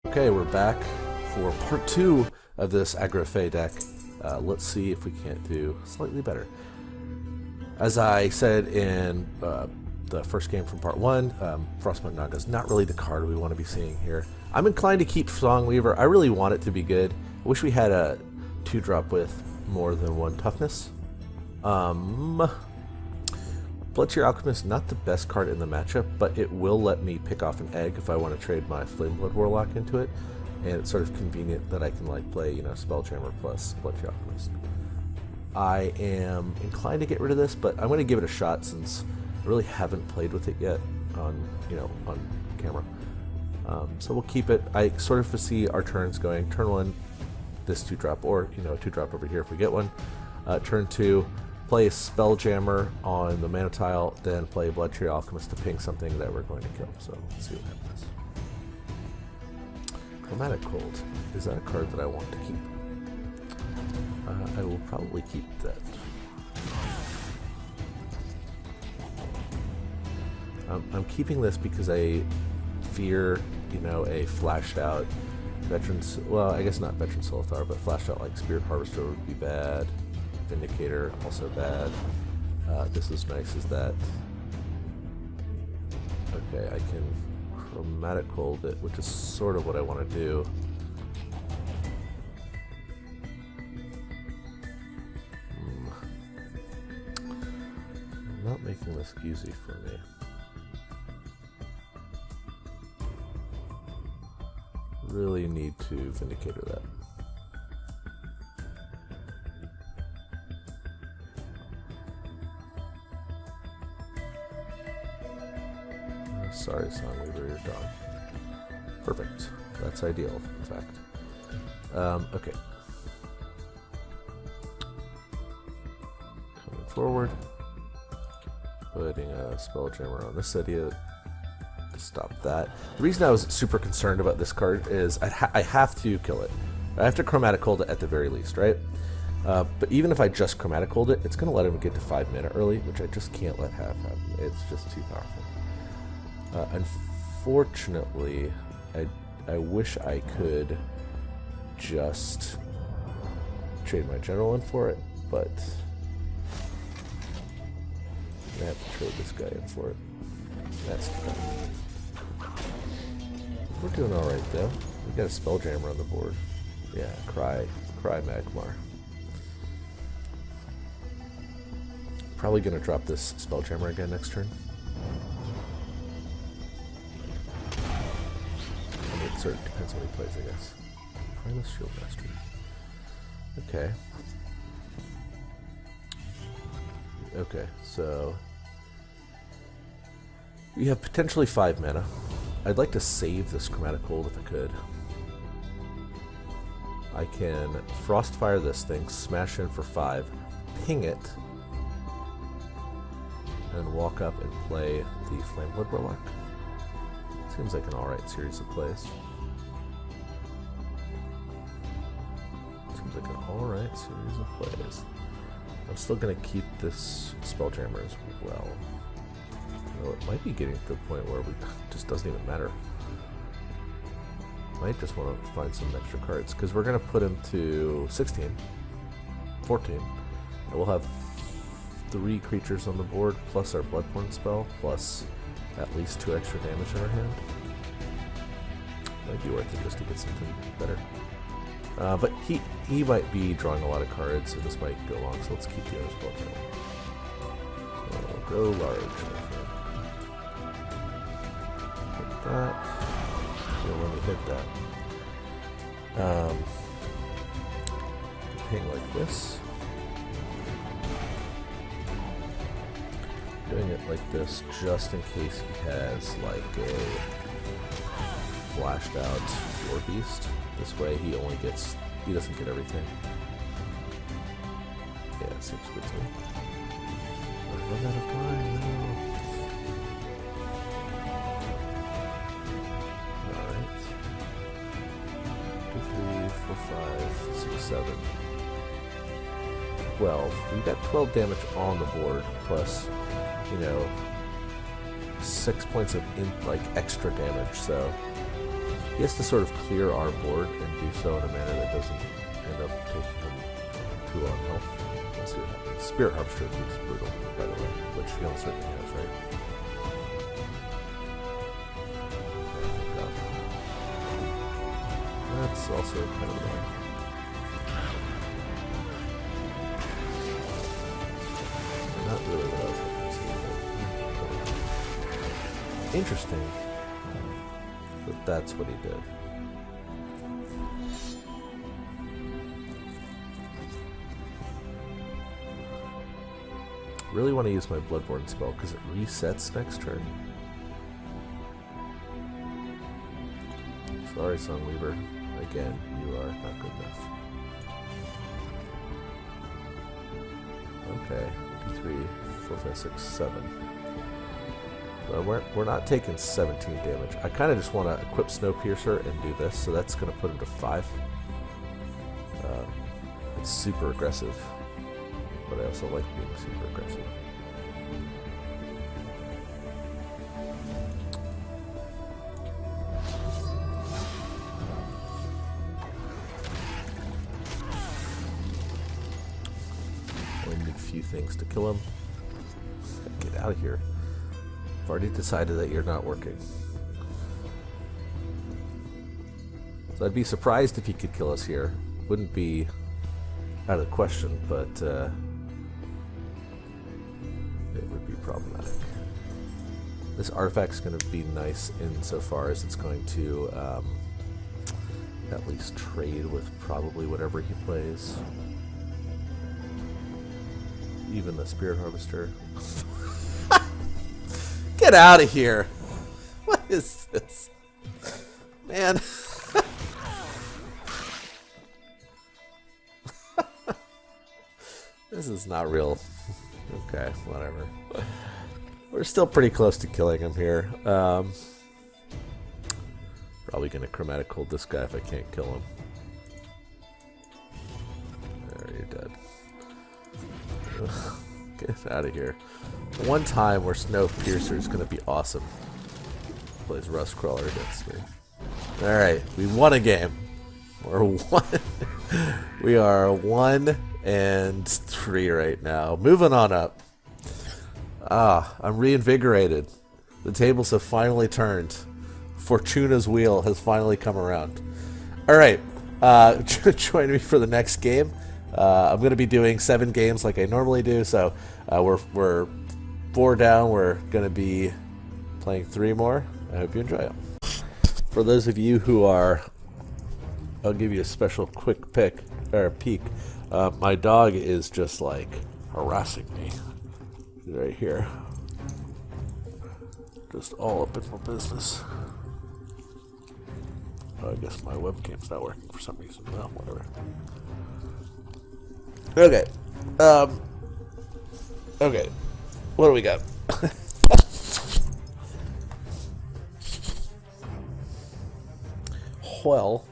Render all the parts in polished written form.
Okay, we're back for part 2 of this aggro Faie deck. Let's see if we can't do slightly better. As I said in the first game from part 1, Frostpunk Naga is not really the card we want to be seeing here. I'm inclined to keep Songweaver. I really want it to be good. I wish we had a 2-drop with more than 1 toughness. Bloodseer Alchemist, not the best card in the matchup, but it will let me pick off an egg if I want to trade my Flameblood Warlock into it, and it's sort of convenient that I can like play, you know, Spelljammer plus Bloodseer Alchemist. I am inclined to get rid of this, but I'm going to give it a shot since I really haven't played with it yet on, on camera. So we'll keep it. I sort of foresee our turns going turn 1, this 2-drop, or a 2-drop over here if we get one. Turn 2. Play a Spelljammer on the mana tile, then play Bloodseer Alchemist to ping something that we're going to kill. So let's see what happens. Chromatic Cold. Is that a card that I want to keep? I will probably keep that. I'm keeping this because I fear, a flashed out Veterans. Well, I guess not Veteran Solithar, but flashed out like Spirit Harvester would be bad. Vindicator, also bad. This is nice as that. Okay, I can Chromatic Cold it, which is sort of what I want to do. Not making this easy for me. Really need to Vindicator that. Sorry, Songweaver, you're gone. Perfect. That's ideal, in fact. Okay. Coming forward. Putting a Spelljammer on this idea to stop that. The reason I was super concerned about this card is I have to kill it. I have to Chromatic Cold it at the very least, right? But even if I just Chromatic Cold it, it's going to let him get to 5 mana early, which I just can't let happen. It's just too powerful. Unfortunately, I wish I could just trade my general in for it, but I have to trade this guy in for it. That's tough. We're doing alright though. We got a Spelljammer on the board. Yeah, cry Magmar. Probably gonna drop this Spelljammer again next turn. It sort of depends on what he plays, I guess. Primus Shield Mastery. Okay. Okay, so we have potentially 5 mana. I'd like to save this Chromatic Cold if I could. I can Frostfire this thing, smash in for 5, ping it, and walk up and play the Flameblood Warlock. Seems like an alright series of plays. Seems like an alright series of plays. I'm still going to keep this Spelljammer as well. Though it might be getting to the point where it just doesn't even matter. Might just want to find some extra cards, because we're going to put him to 16, 14, and we'll have 3 creatures on the board, plus our Bloodborne spell, plus at least 2 extra damage in our hand. Might be worth it just to get something better. But he might be drawing a lot of cards, and this might go long, so let's keep the other spell going. So go large, my friend. Hit that. You'll let me hit that. Ping like this. Doing it like this just in case he has like a flashed out War Beast. This way he doesn't get everything. Yeah, it seems good to me. I've run out of time now. Alright. 2, 3, 4, 5, 6, 7. 12. We've got 12 damage on the board, plus 6 points of extra damage, so He has to sort of clear our board and do so in a manner that doesn't end up taking him too long health. We'll see what happens. Spirit Harvester is brutal, by the way, which he almost certainly has, right? That's also kind of annoying. Not really what I was hoping to see, but interesting that that's what he did. Really want to use my Bloodborne spell because it resets next turn. Sorry, Sunweaver. Again, you are not good enough. Okay, 3, 4, 5, 6, 7. Well, we're not taking 17 damage. I kind of just want to equip Snowpiercer and do this, so that's going to put him to 5. It's super aggressive, but I also like being super aggressive. Few things to kill him. Get out of here. I've already decided that you're not working. So I'd be surprised if he could kill us here. Wouldn't be out of the question, but it would be problematic. This artifact's going to be nice insofar as it's going to at least trade with probably whatever he plays. Even the Spirit Harvester. Get out of here! What is this? Man. This is not real. Okay, whatever. We're still pretty close to killing him here. Probably gonna chromatic hold this guy if I can't kill him. There, you're dead. Get out of here. One time where Snowpiercer is going to be awesome. Plays Rustcrawler against me. Alright, we won a game. We're 1. We are 1-3 right now. Moving on up. I'm reinvigorated. The tables have finally turned. Fortuna's wheel has finally come around. Alright, join me for the next game. I'm going to be doing 7 games like I normally do, so we're 4 down. We're going to be playing 3 more. I hope you enjoy it. For those of you who are, I'll give you a special quick peek. My dog is just like harassing me right here. Just all up in my business. I guess my webcam's not working for some reason. Well, whatever. Okay. Okay. What do we got? Well,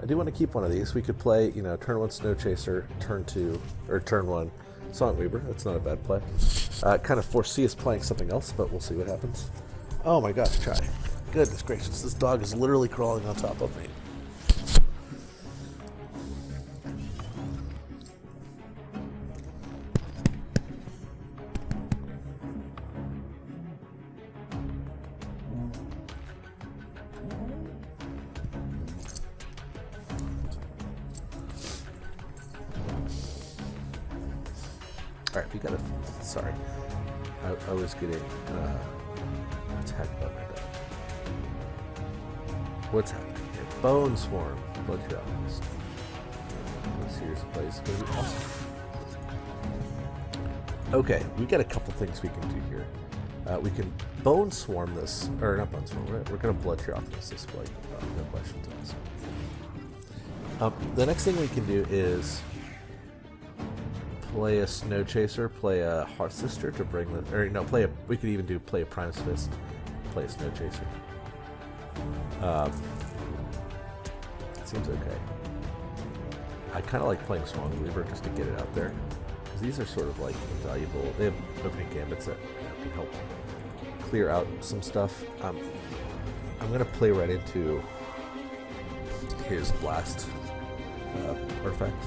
I do want to keep one of these. We could play, turn 1 Snow Chaser, turn 2, or turn 1 Songweaver. That's not a bad play. Kind of foresee us playing something else, but we'll see what happens. Oh my gosh, Chai. Goodness gracious, this dog is literally crawling on top of me. Alright, we gotta... Sorry. I was getting attacked by my dog. What's happening here? Bone Swarm. Blood Alchemist. Let's see here's a place. It's gonna be awesome. Okay, we got a couple things we can do here. We can Bone Swarm this, or not Bone Swarm, we're gonna Blood Alchemist this way. No questions on this. The next thing we can do is play a Snow Chaser, play a Hearth Sister to bring the, or no, we could even play a Primus Fist, play a Snow Chaser. Seems okay. I kind of like playing Songweaver just to get it out there, because these are sort of like invaluable. They have opening gambits that can help clear out some stuff. I'm gonna play right into his blast artifact,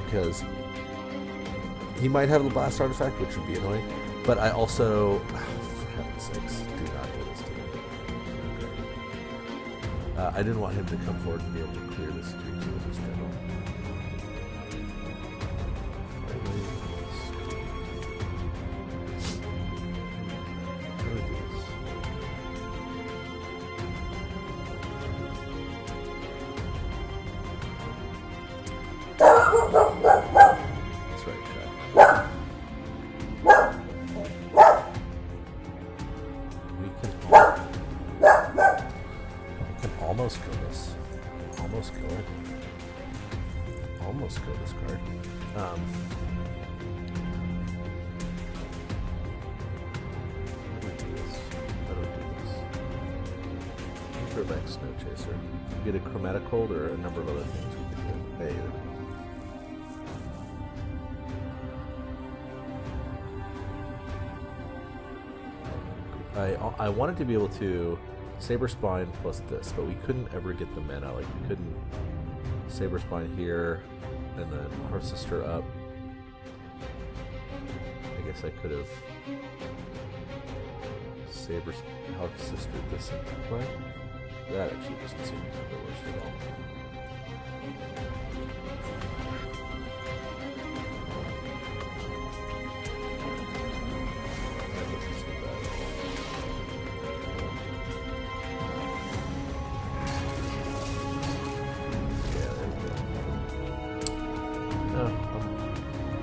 because he might have the blast artifact, which would be annoying. But I also, for heaven's sakes, do not do this to me. I didn't want him to come forward and be able to clear this 3-2 with his general. Almost kill this. Almost kill it. Almost kill this card. How do we do this? Intro back Snow Chaser. Get a Chromatic Hold or a number of other things we could do. Hey, I wanted to be able to Saber Spine plus this, but we couldn't ever get the mana. Like, we couldn't Saber Spine here and then Heart Sister up. I guess I could have Heart Sister this into play. That actually doesn't seem to be the worst at all.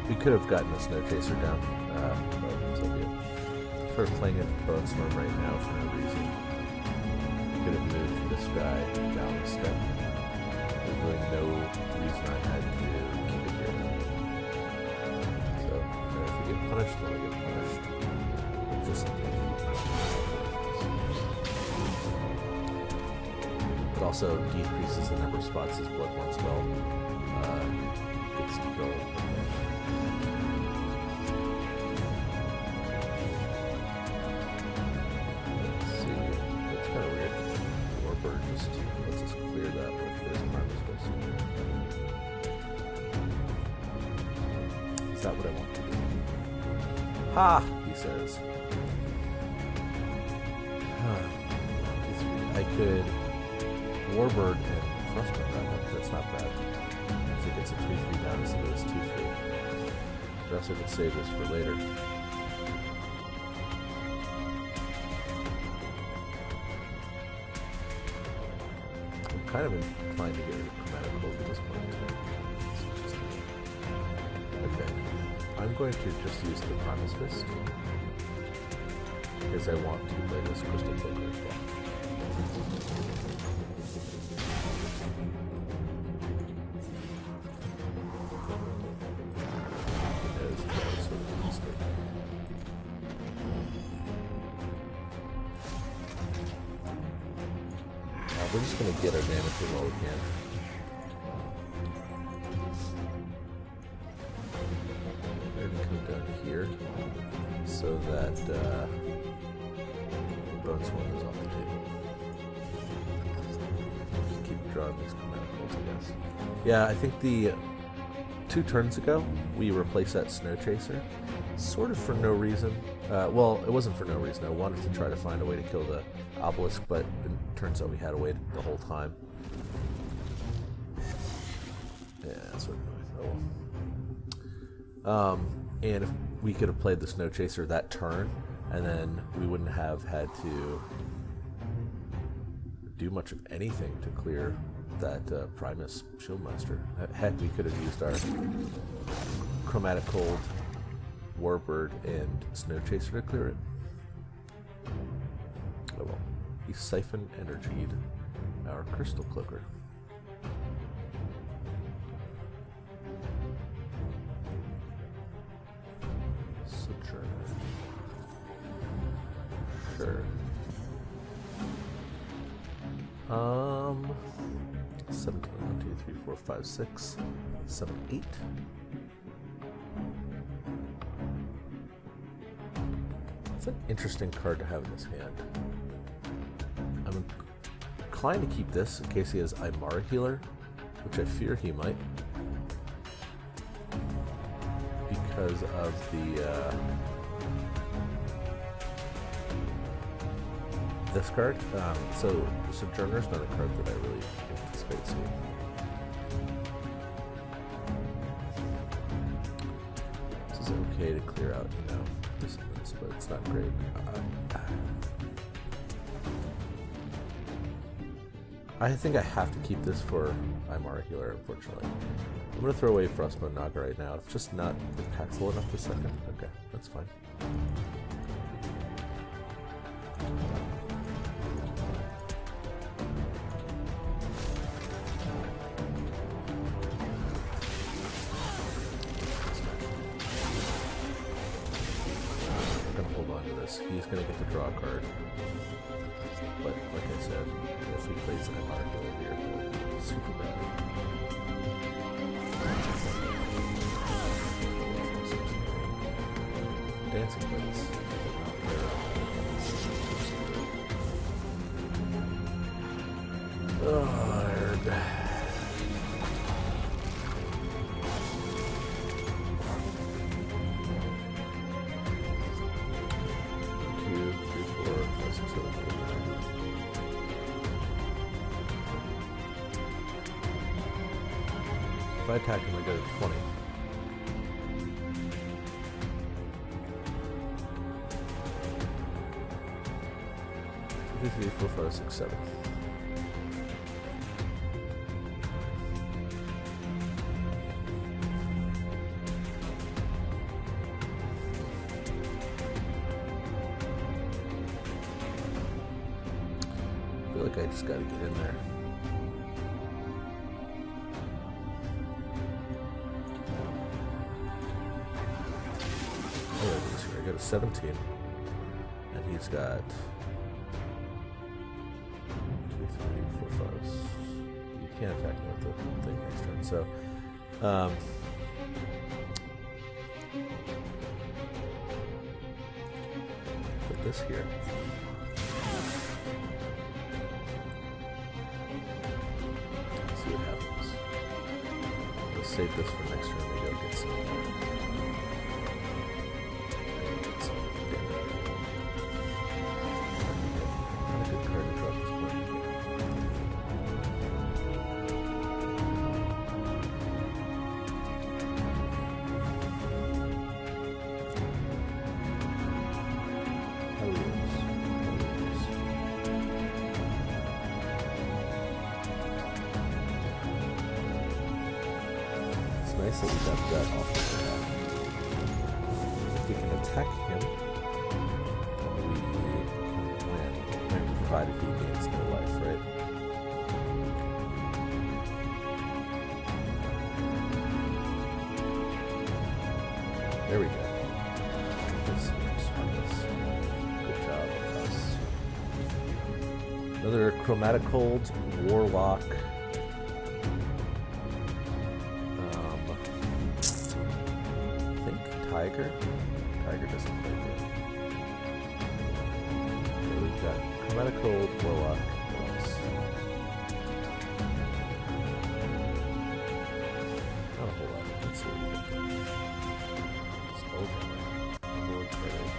We could have gotten a Snow Chaser down, but so good. We're playing into Bone Storm right now for no reason. We could have moved this guy down a step. There's really no reason I had to keep it here. So, if we get punished, then we get punished. Just it also decreases the number of spots his Bloodborne spell gets to go. Let's just clear that with this Primus Fist. Is that what I want to do? Ha! He says. I could Warbird and Frostbite that one. That's not bad. So it gets a 3-3 down instead of this 2-3. I also could save this for later. Kind of inclined to get rid of Chromatic Hold at this point. Okay. I'm going to just use the Primus Fist because I want to play this Crystal Cloaker as well. We're just going to get our damage in while we can. We're going to come down here so that Bone Swarm is off the table. Just keep drawing these Chromatic Holds, I guess. Yeah, I think the 2 turns ago, we replaced that Snow Chaser, sort of for no reason. Well, it wasn't for no reason. I wanted to try to find a way to kill the Obelisk, but it turns out we had a way the whole time. Yeah, that's what I thought. And if we could have played the Snow Chaser that turn, and then we wouldn't have had to do much of anything to clear that Primus Shieldmaster. Heck, we could have used our Chromatic Hold, Warbird, and Snow Chaser to clear it. Oh well. He Siphon Energied our Crystal Cloaker. Sojourner. Sure. 17, 1, 2, 3, 4, 5, 6, 7, 8. It's an interesting card to have in his hand. I'm inclined to keep this in case he has Aymara Healer, which I fear he might. Because of the this card. So Sojourner's not a card that I really anticipate seeing. This is okay to clear out, you know, this, but it's not great. I think I have to keep this for Aymara Healer, unfortunately. I'm going to throw away Frostbone Naga right now. It's just not impactful enough this second. Okay, that's fine. I'm going to hold on to this. He's going to get to draw a card. But like I said, if he plays Aymara Healer here, it's super bad. Dancing Blades. Oh, nerd. If I attack him, I go to 20. 3, 4, 5, 6, 7. I feel like I just gotta get in there. I got a 17, and he's got 2, 3, 4, 5. You can't attack him with the thing next turn. So, put this here. Let's see what happens. Let's save this for next turn. Maybe I'll get some. Nice that we got that off of that. If we can attack him, then we can win, provided he gains no life, right? There we go. Good job on us. Another Chromatic Hold, Warlock. Tiger doesn't play good. Okay, we've got Chromatic Hold, Warlock. Not a whole lot. Let's see what we can do. Lord Faie.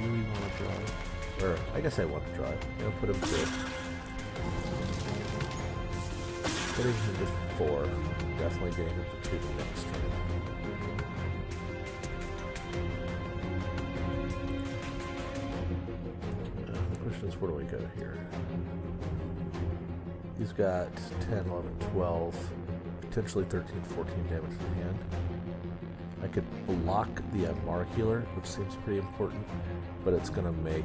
Really want to drive? Or, I guess I want to drive. You know, put him to 4. Definitely getting him to 2 the next turn. Where do we go here? He's got 10, 11, 12, potentially 13, 14 damage in hand. I could block the Aymara Healer, which seems pretty important, but it's going to make...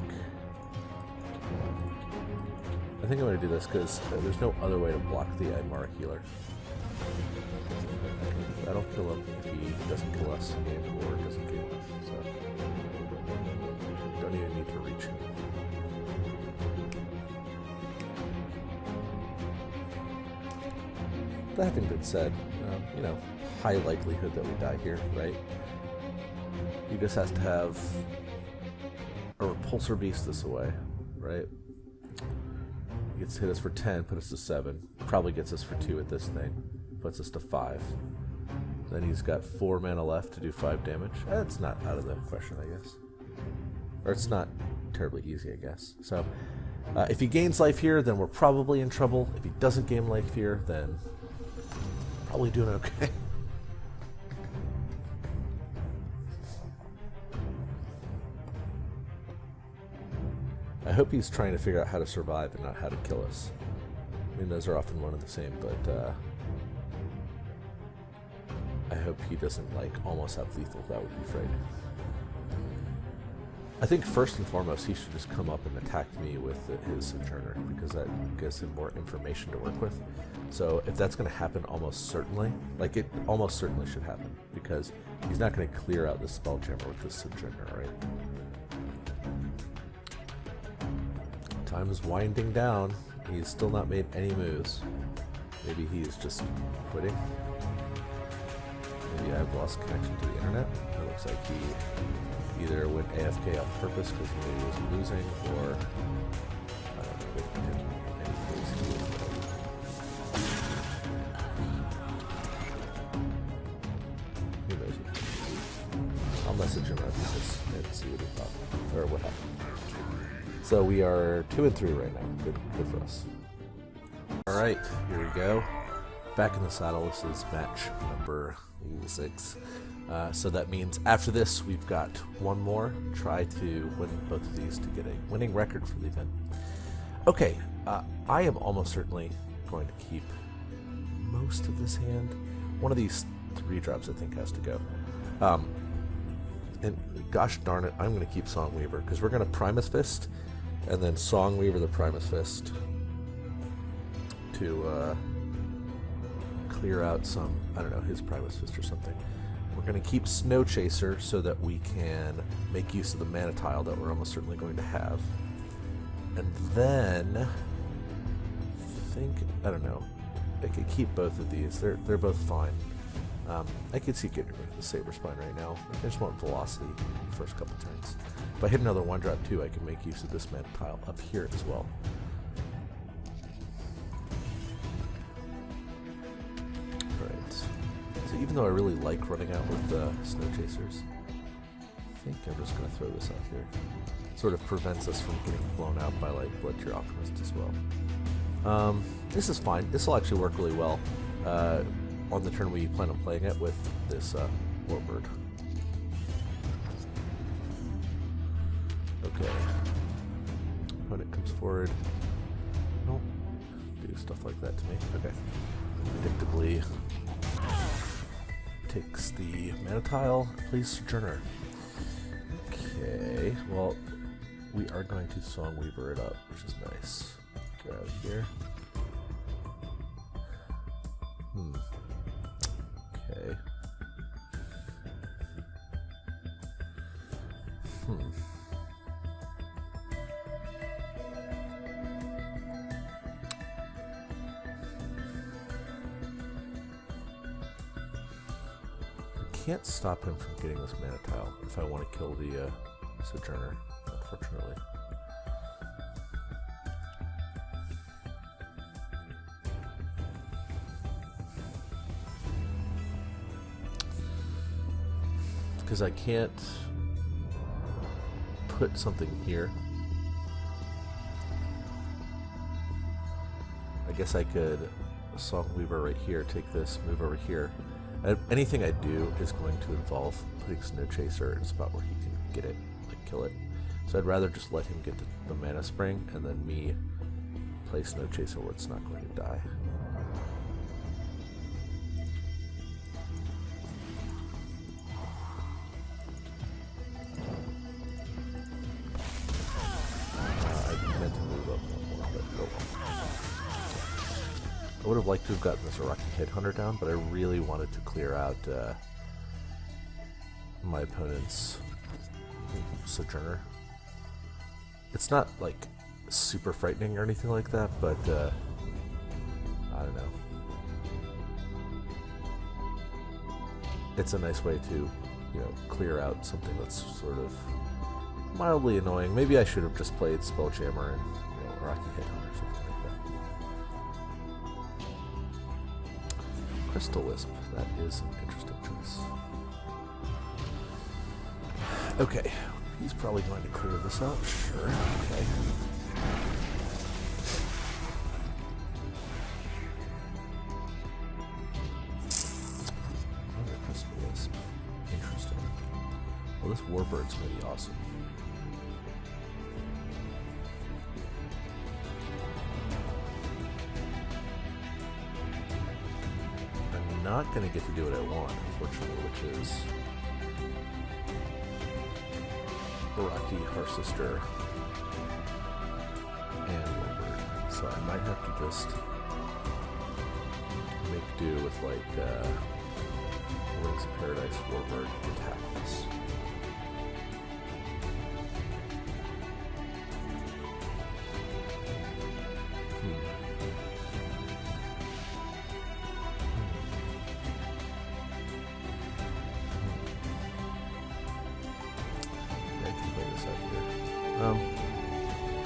I think I'm going to do this because there's no other way to block the Aymara Healer. I don't kill him if he doesn't kill us, and or doesn't kill us, so don't even need to reach him. That having been said, you know, high likelihood that we die here, right? He just has to have a Repulsor Beast this away, right? He gets to hit us for 10, put us to 7. Probably gets us for 2 at this thing. Puts us to 5. Then he's got 4 mana left to do 5 damage. That's not out of the question, I guess. Or it's not terribly easy, I guess. So, if he gains life here, then we're probably in trouble. If he doesn't gain life here, then probably doing okay. I hope he's trying to figure out how to survive and not how to kill us. I mean, those are often one and the same, but I hope he doesn't, like, almost have lethal. That would be frightening. I think first and foremost, he should just come up and attack me with his Sojourner, because that gives him more information to work with. So if that's going to happen almost certainly, like it almost certainly should happen, because he's not going to clear out the Spelljammer with this Sojourner, right? Time is winding down. He's still not made any moves. Maybe he's just quitting. Maybe I've lost connection to the internet. It looks like he either went AFK on purpose because he knew he was losing, or I don't know, didn't pick any place he was there. Who knows what. I'll message him after this and see what he thought, or what happened. So we are 2 and 3 right now. Good for us. Alright, here we go. Back in the saddle. This is match number 6. So that means after this, we've got one more. Try to win both of these to get a winning record for the event. Okay, I am almost certainly going to keep most of this hand. One of these 3 drops, I think, has to go. And gosh darn it, I'm going to keep Songweaver, because we're going to Primus Fist, and then Songweaver the Primus Fist to clear out some, I don't know, his Primus Fist or something. We're going to keep Snow Chaser so that we can make use of the mana tile that we're almost certainly going to have. And then, I don't know, I could keep both of these. They're both fine. I could see getting rid of the Saber Spine right now. I just want velocity the first couple turns. If I hit another 1-drop too, I can make use of this mana tile up here as well. Alright. So even though I really like running out with Snow Chasers, I think I'm just going to throw this out here. Sort of prevents us from getting blown out by, like, Bloodtear Alchemist as well. This is fine. This will actually work really well on the turn we plan on playing it with this Warbird. Okay. Opponent comes forward. Don't do stuff like that to me. Okay. Predictably takes the mana tile, plays Sojourner. Okay, well, we are going to Songweaver it up, which is nice. Get out of here. Okay. I can't stop him from getting this mana tile if I want to kill the Sojourner, unfortunately. Because I can't put something here. I guess I could Songweaver right here, take this, move over here. Anything I do is going to involve putting Snow Chaser in a spot where he can get it, like kill it. So I'd rather just let him get the mana spring and then me play Snow Chaser where it's not going to die. I meant to move up one more, but oh well. I would have liked to have gotten this Iraqi Headhunter down, but I really wanted to clear out my opponent's Sojourner. It's not like super frightening or anything like that, but I don't know. It's a nice way to, you know, clear out something that's sort of mildly annoying. Maybe I should have just played Spelljammer and, you know, Iraqi Headhunter or something like that. Duelyst. That is an interesting choice. Okay, he's probably going to clear this out. Sure, okay. Another Duelyst. Interesting. Well, this Warbird's going to be awesome. Not going to get to do what I want, unfortunately, which is Rocky, her sister, and Warbird. So I might have to just make do with like Wings of Paradise, Warbird, and Tackless.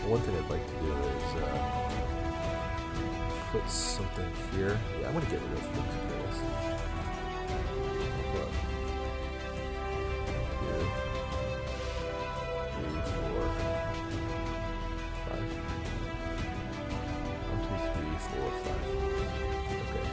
One thing I'd like to do is put something here. Yeah, I'm going to get rid of Wings of Paradise. 2, 3, 4, 5. 1, 2, 3, 4, 5. Okay.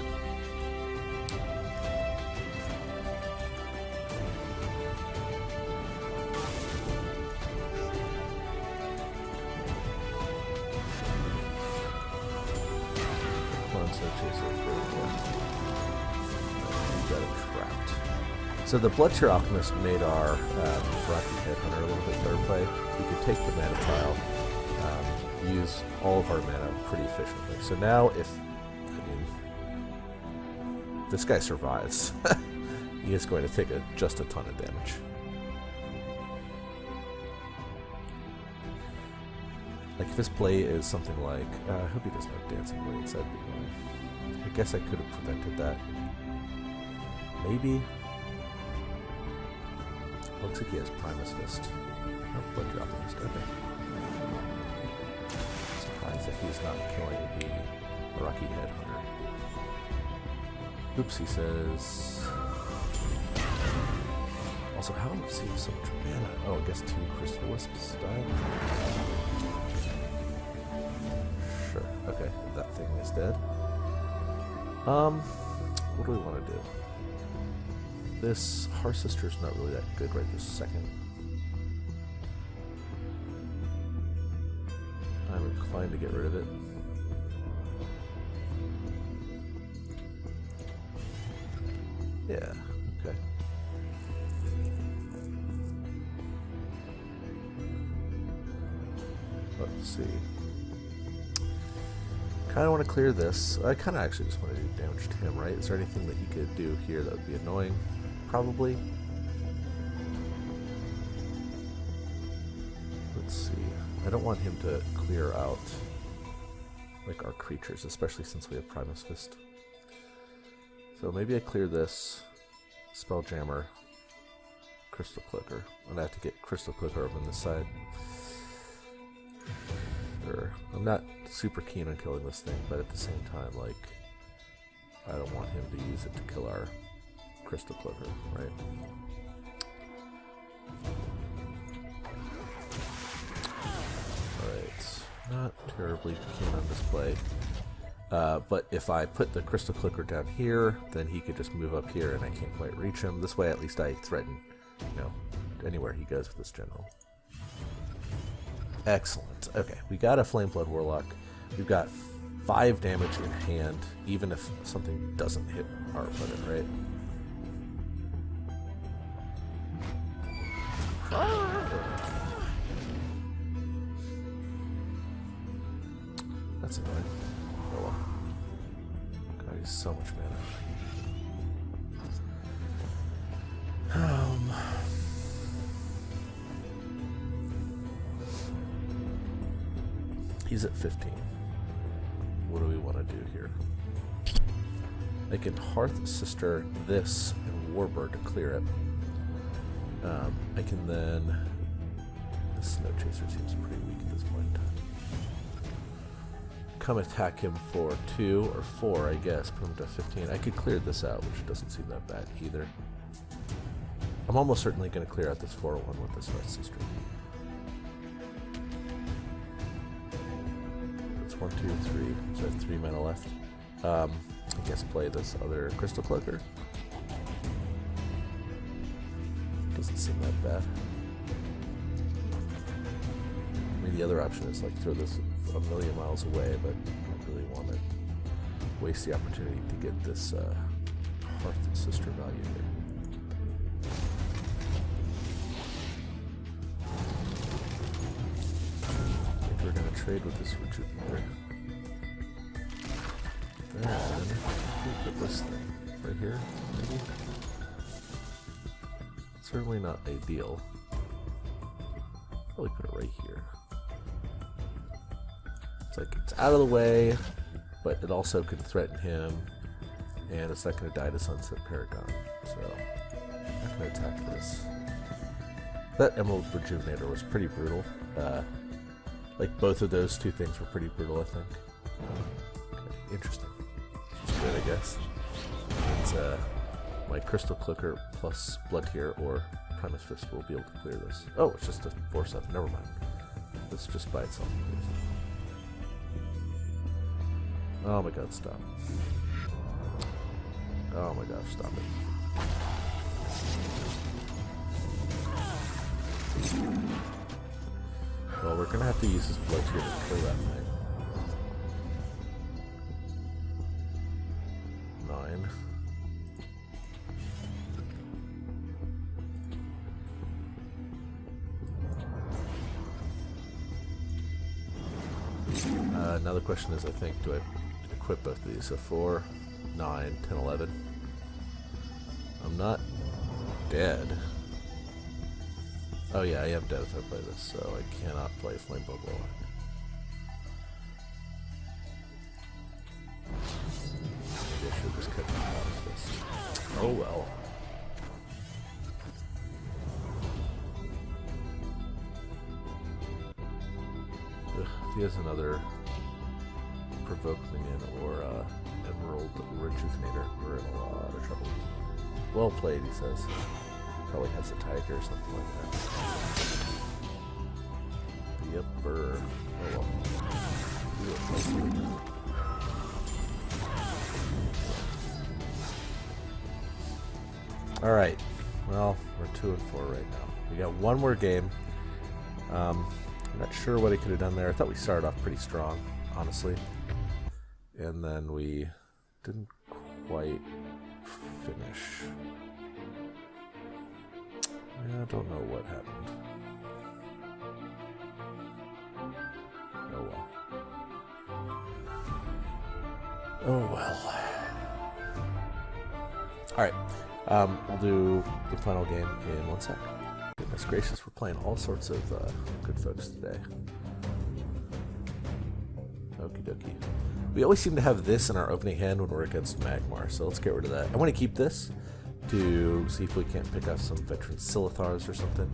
Got it trapped. So the Bloodtear Alchemist made our Rocky Headhunter a little bit better play. We could take the mana tile, use all of our mana pretty efficiently. So now if this guy survives, he is going to take just a ton of damage. Like if his play is something like, I hope he doesn't have Dancing Blades, that'd be annoying. I guess I could have prevented that. Maybe. Looks like he has Primus Fist. Oh, Bloodtear Alchemist, okay. Surprised that he's not killing the Rocky Headhunter. Oops, he says. Also, how does he have so much mana? Oh, I guess 2 Crystal Wisps died. Sure, okay, that thing is dead. What do we want to do? This Heart Sister's not really that good right this second. I'm inclined to get rid of it. Yeah, okay. Let's see. Kind of want to clear this. I kind of actually just want to do damage to him, right? Is there anything that he could do here that would be annoying? Probably. Let's see. I don't want him to clear out like our creatures, especially since we have Primus Fist. So maybe I clear this, Spelljammer, Crystal Clicker. And I have to get Crystal Clicker up on this side. Sure. I'm not super keen on killing this thing, but at the same time, like, I don't want him to use it to kill our Crystal Clicker, right? Alright. Not terribly keen on this play. But if I put the Crystal Clicker down here, then he could just move up here and I can't quite reach him. This way, at least I threaten, you know, anywhere he goes with this general. Excellent. Okay, we got a Flameblood Warlock. We've got 5 damage in hand, even if something doesn't hit our opponent, right? That's annoying. Oh well. God, he's so much mana. He's at 15. What do we want to do here? I can Hearth Sister this and Warbird to clear it. I can then... The Snow Chaser seems pretty weak at this point in time. come attack him for 2 or 4, I guess. Put him to 15. I could clear this out, which doesn't seem that bad either. I'm almost certainly going to clear out this 4-1 with this Hearth Sister. That's 1, 2, 3. So I have 3 mana left. I guess play this other Crystal Cloaker. Doesn't seem that bad. I mean, the other option is like throw this a million miles away, but I don't really want to waste the opportunity to get this Hearth Sister value here. I think we're going to trade with this Rejuvenator. Then we put this thing right here, maybe. Certainly not ideal. Probably put it right here. It's like it's out of the way, but it also could threaten him, and it's not going to die to Sunset Paragon. So I'm not going to attack this. That Emerald Rejuvenator was pretty brutal. Like both of those two things were pretty brutal, I think. Okay, interesting. It's good, I guess. It's my Crystal Cloaker plus Blood Tear or Primus Fist will be able to clear this. Oh, it's just a 4/7. Never mind. It's just by itself. Oh my god, stop. Oh my gosh, stop it. Well, we're gonna have to use this Blood Tear to kill that thing. 9. Now the question is, I think, do I equip both of these? So 4, 9, 10, 11. I'm not dead. Oh yeah, I am dead if I play this, so I cannot play Flamebolt Warlock. Maybe I should just cut my out of this. Oh well. Ugh, if he has another Provoke Minion or Emerald Rejuvenator, we're in a lot of trouble. Well played, he says. Probably has a tiger or something like that. Yepper. Oh well. Alright. Well, we're 2 and 4 right now. We got one more game. I'm not sure what he could have done there. I thought we started off pretty strong, honestly. And then we didn't quite finish. Yeah, I don't know what happened. Oh well. Oh well. Alright, we'll do the final game in 1 sec. Goodness gracious, we're playing all sorts of good folks today. Okie dokie. We always seem to have this in our opening hand when we're against Magmar, so let's get rid of that. I want to keep this to see if we can't pick up some veteran Silithars or something.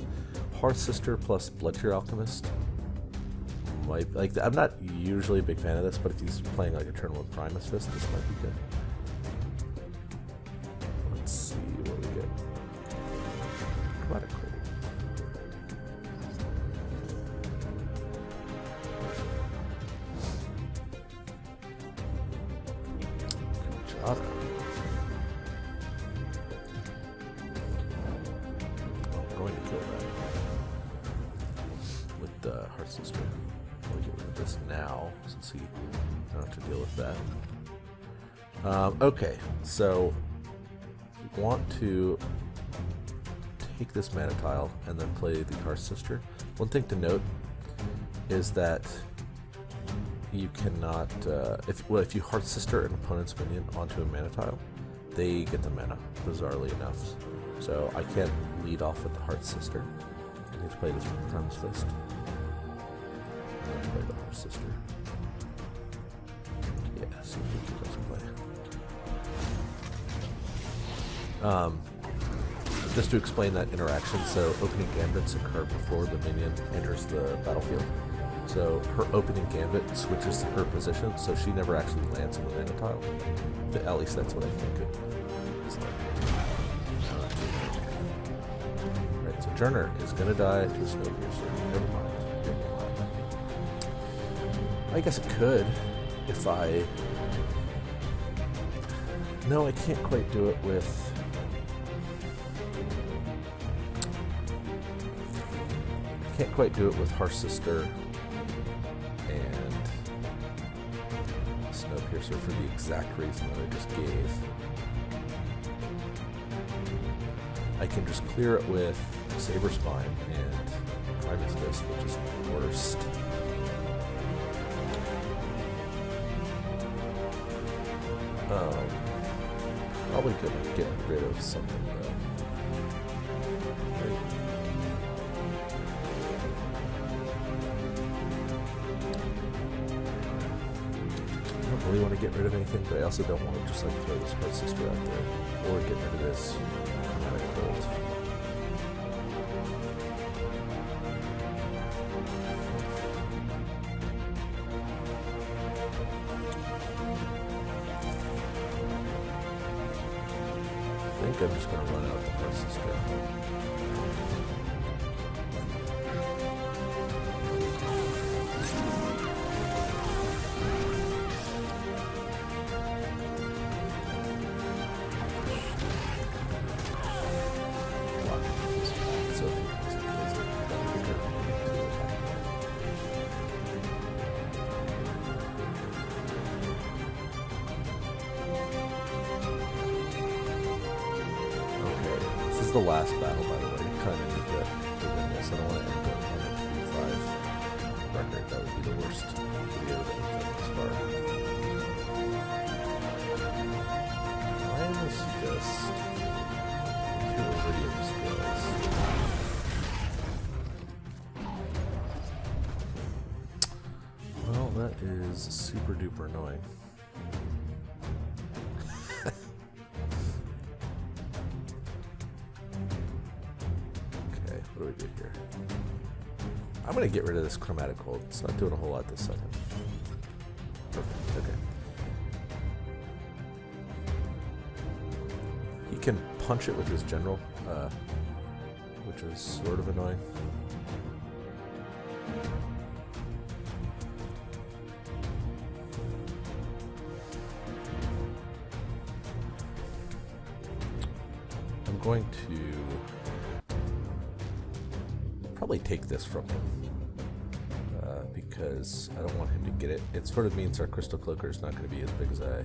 Hearth Sister plus Blood Tear Alchemist. Like, I'm not usually a big fan of this, but if he's playing like a turn 1 Primus Fist, this might be good. Let's see what we get. Come on, cool. I'm going to kill that with the Hearth Sister. I'll get rid of this now since he don't have to deal with that. Okay, so we want to take this mana tile and then play the Hearth Sister. One thing to note is that you cannot, if you Hearth Sister an opponent's minion onto a mana tile, they get the mana, bizarrely enough. So I can't lead off with the Hearth Sister. I need to play this with Primus Fist. And then play the Hearth Sister. Yeah, see if he does play. Just to explain that interaction, so opening gambits occur before the minion enters the battlefield. So her opening gambit switches her position, so she never actually lands in the mana tile. At least that's what I think it's like. Alright, so Journer is going to die to a Snowpiercer. Never mind. I guess it could if I... No, I can't quite do it with... I can't quite do it with Harsh Sister and Snowpiercer for the exact reason that I just gave. I can just clear it with Saber Spine and Primus Fist, which is the worst. Probably gonna get rid of something though. Right. I don't really want to get rid of anything, but I also don't want to just like throw this Heart Sister out there, or get rid of this Chromatic Bolt. I think I'm just going to run out the Heart Sister. The last battle, by the way. You kind of need to win this. I don't want to end up on a 2-5 record. That would be the worst video that we've done this far. Why is just 2 Iridium skills? Well, that is super duper annoying. What do we do here? I'm going to get rid of this Chromatic Hold. It's not doing a whole lot this second. Perfect. Okay. He can punch it with his General, which is sort of annoying. I'm going to probably take this from him because I don't want him to get it. It sort of means our Crystal Cloaker is not going to be as big as I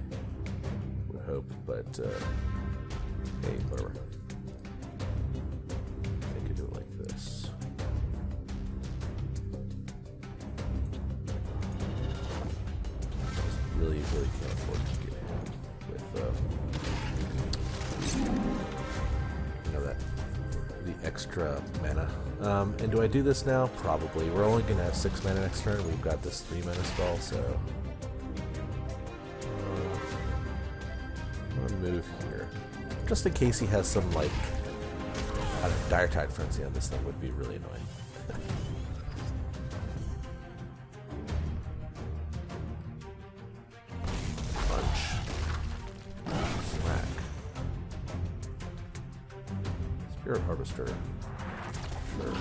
would hope, but hey, whatever. I could do it like this. Really can't afford to get him with the extra mana. And do I do this now? Probably. We're only going to have 6 mana next turn. We've got this 3 mana spell, so I'm going to move here. Just in case he has some, like, I don't know, Dire Tide Frenzy on this thing would be really annoying. Spirit Harvester. Sure.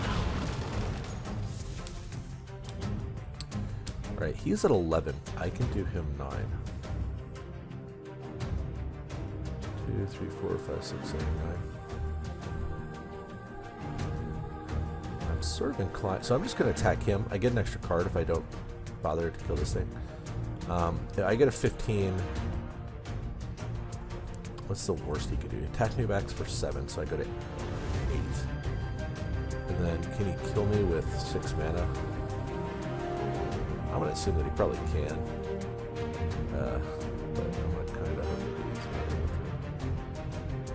Alright, he's at 11. I can do him 9. 2, 3, 4, 5, 6, 7, 9. I'm sort of inclined. So I'm just going to attack him. I get an extra card if I don't bother to kill this thing. I get a 15. What's the worst he could do? Attack me back for 7, so I go to 8. And then can he kill me with 6 mana? I'm going to assume that he probably can. But I'm going to kind of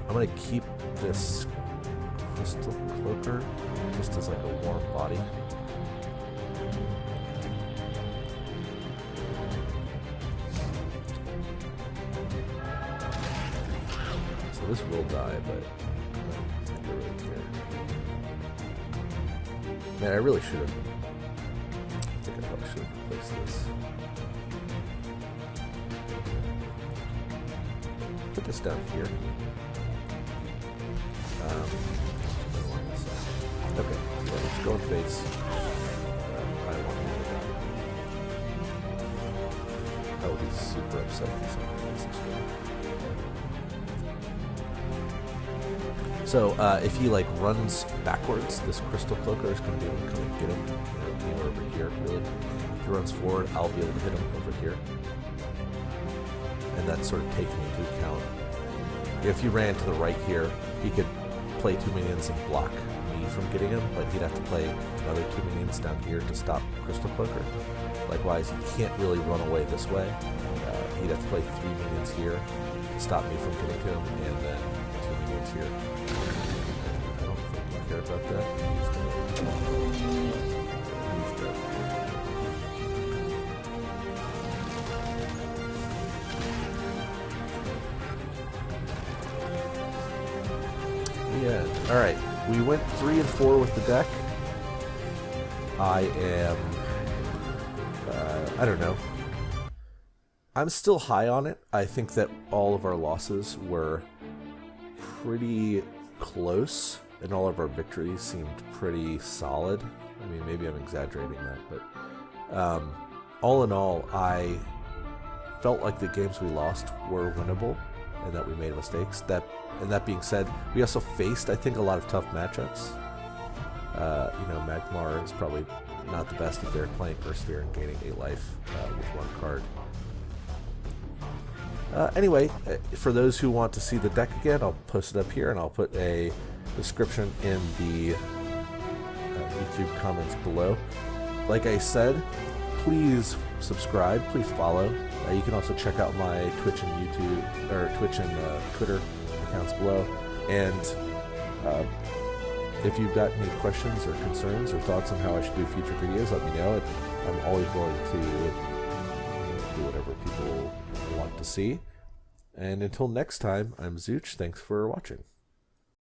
I'm going to keep this Crystal Cloaker just as like a warm body. So this will die, but I don't really care. Man, I really should have. I think I probably see if we place this. Put this down here. Okay, so let's go in face. I want to move it down. I will be super upset if something makes this go. So if he like runs backwards, this Crystal Cloaker is going to be able to come and get him. You know, over here, really. If he runs forward, I'll be able to hit him over here. And that's sort of taking into account. If he ran to the right here, he could play 2 minions and block me from getting him, but he'd have to play another 2 minions down here to stop Crystal Cloaker. Likewise, he can't really run away this way. He'd have to play 3 minions here to stop me from getting to him, and then 2 minions here. I don't think I care about that. He's dead. Yeah. All right. We went 3 and 4 with the deck. I am. I don't know. I'm still high on it. I think that all of our losses were pretty close, and all of our victories seemed pretty solid. I mean, maybe I'm exaggerating that, but all in all, I felt like the games we lost were winnable, and that we made mistakes. And that being said, we also faced, I think, a lot of tough matchups. You know, Magmar is probably not the best if they're playing Earthsphere and gaining 8 life with 1 card. Anyway, for those who want to see the deck again, I'll post it up here, and I'll put a description in the YouTube comments below. Like I said, please subscribe, please follow. You can also check out my Twitch and YouTube, or Twitch and Twitter accounts below. And if you've got any questions or concerns or thoughts on how I should do future videos, let me know. I'm always willing to do whatever people want to see. And until next time, I'm Zoochz. Thanks for watching.